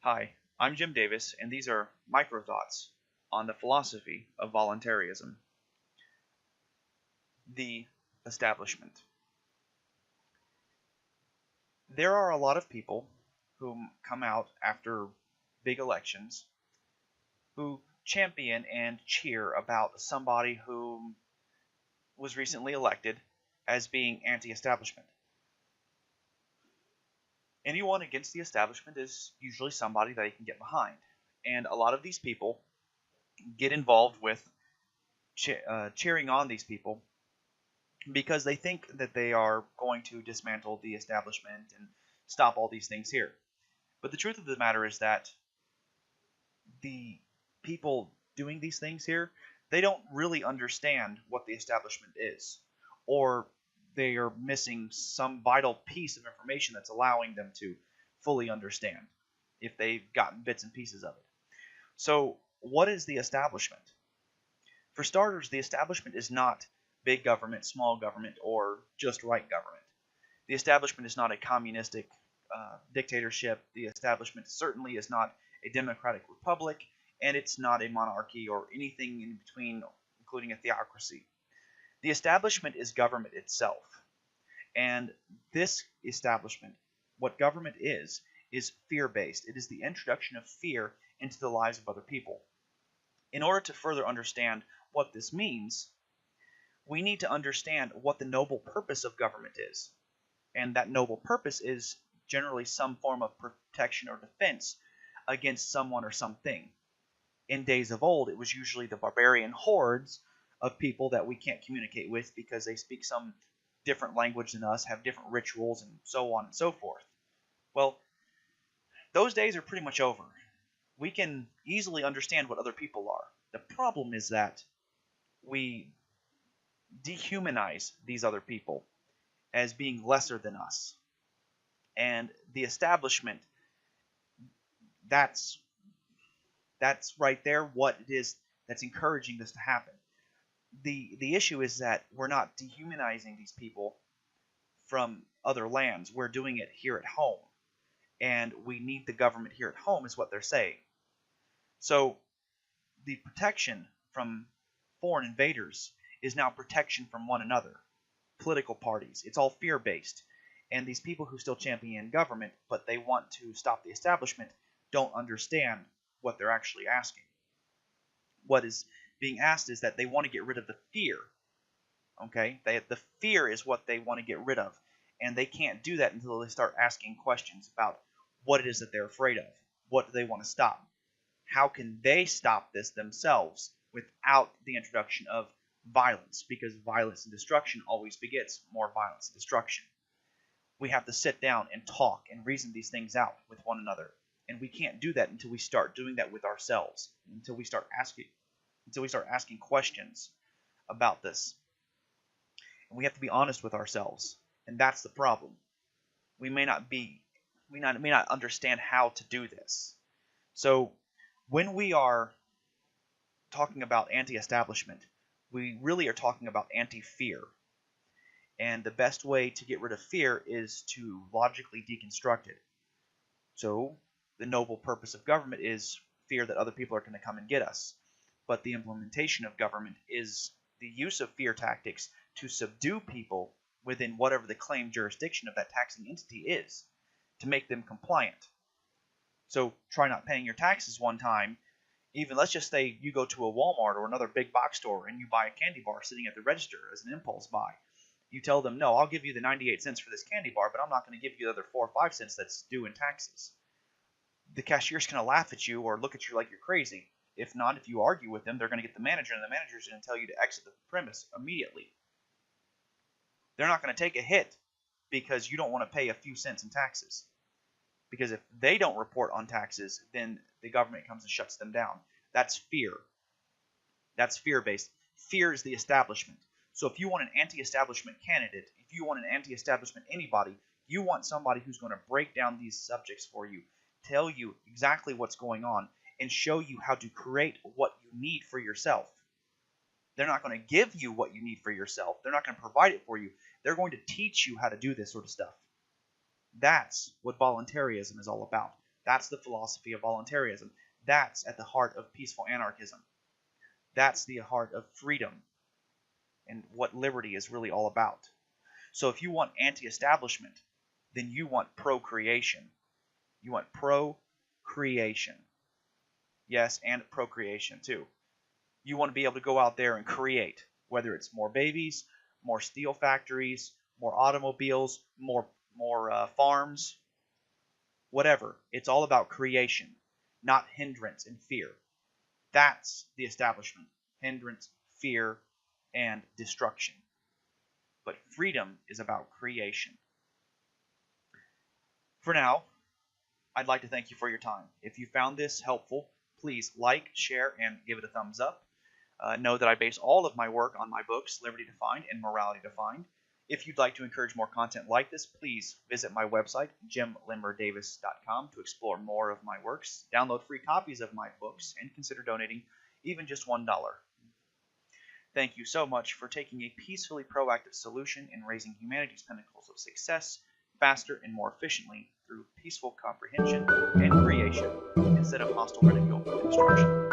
Hi, I'm Jim Davis, and these are micro thoughts on the philosophy of voluntarism. The establishment. There are a lot of people who come out after big elections who champion and cheer about somebody who was recently elected as being anti-establishment. Anyone against the establishment is usually somebody that you can get behind. And a lot of these people get involved with cheering on these people because they think that they are going to dismantle the establishment and stop all these things here. But the truth of the matter is that the people doing these things here, they don't really understand what the establishment is, or they are missing some vital piece of information that's allowing them to fully understand if they've gotten bits and pieces of it. So, what is the establishment? For starters, the establishment is not big government, small government, or just right government. The establishment is not a communistic dictatorship. The establishment certainly is not a democratic republic, and it's not a monarchy or anything in between, including a theocracy. The establishment is government itself. And this establishment, what government is fear-based. It is the introduction of fear into the lives of other people. In order to further understand what this means, we need to understand what the noble purpose of government is. And that noble purpose is generally some form of protection or defense against someone or something. In days of old, it was usually the barbarian hordes of people that we can't communicate with because they speak some different language than us, have different rituals, and so on and so forth. Well, those days are pretty much over. We can easily understand what other people are. The problem is that we dehumanize these other people as being lesser than us. And the establishment, that's right there what it is that's encouraging this to happen. The issue is that we're not dehumanizing these people from other lands. We're doing it here at home. And we need the government here at home is what they're saying. So the protection from foreign invaders is now protection from one another. Political parties. It's all fear-based. And these people who still champion government, but they want to stop the establishment, don't understand what they're actually asking. What is being asked is that they want to get rid of the fear. Okay? The fear is what they want to get rid of. And they can't do that until they start asking questions about what it is that they're afraid of. What do they want to stop? How can they stop this themselves without the introduction of violence? Because violence and destruction always begets more violence and destruction. We have to sit down and talk and reason these things out with one another. And we can't do that until we start doing that with ourselves. Until we start asking questions about this. And we have to be honest with ourselves. And that's the problem. We may not understand how to do this. So when we are talking about anti-establishment, we really are talking about anti-fear. And the best way to get rid of fear is to logically deconstruct it. So the noble purpose of government is fear that other people are going to come and get us. But the implementation of government is the use of fear tactics to subdue people within whatever the claimed jurisdiction of that taxing entity is, to make them compliant. So try not paying your taxes one time. Even let's just say you go to a Walmart or another big box store and you buy a candy bar sitting at the register as an impulse buy. You tell them, no, I'll give you the 98 cents for this candy bar, but I'm not going to give you the other 4 or 5 cents that's due in taxes. The cashier's going to laugh at you or look at you like you're crazy. If not, if you argue with them, they're going to get the manager, and the manager's going to tell you to exit the premise immediately. They're not going to take a hit because you don't want to pay a few cents in taxes. Because if they don't report on taxes, then the government comes and shuts them down. That's fear. That's fear-based. Fear is the establishment. So if you want an anti-establishment candidate, if you want an anti-establishment anybody, you want somebody who's going to break down these subjects for you, tell you exactly what's going on, and show you how to create what you need for yourself. They're not going to give you what you need for yourself. They're not going to provide it for you. They're going to teach you how to do this sort of stuff. That's what voluntarism is all about. That's the philosophy of voluntarism. That's at the heart of peaceful anarchism. That's the heart of freedom and what liberty is really all about. So if you want anti-establishment, then you want procreation. You want procreation. Yes, and procreation too. You want to be able to go out there and create, whether it's more babies, more steel factories, more automobiles, more farms, whatever. It's all about creation, not hindrance and fear. That's the establishment. Hindrance, fear, and destruction. But freedom is about creation. For now, I'd like to thank you for your time. If you found this helpful, please like, share, and give it a thumbs up. Know that I base all of my work on my books, Liberty Defined and Morality Defined. If you'd like to encourage more content like this, please visit my website, jimlimmerdavis.com, to explore more of my works, download free copies of my books, and consider donating even just $1. Thank you so much for taking a peacefully proactive solution in raising humanity's pinnacles of success faster and more efficiently through peaceful comprehension and creation instead of hostile ridicule and destruction.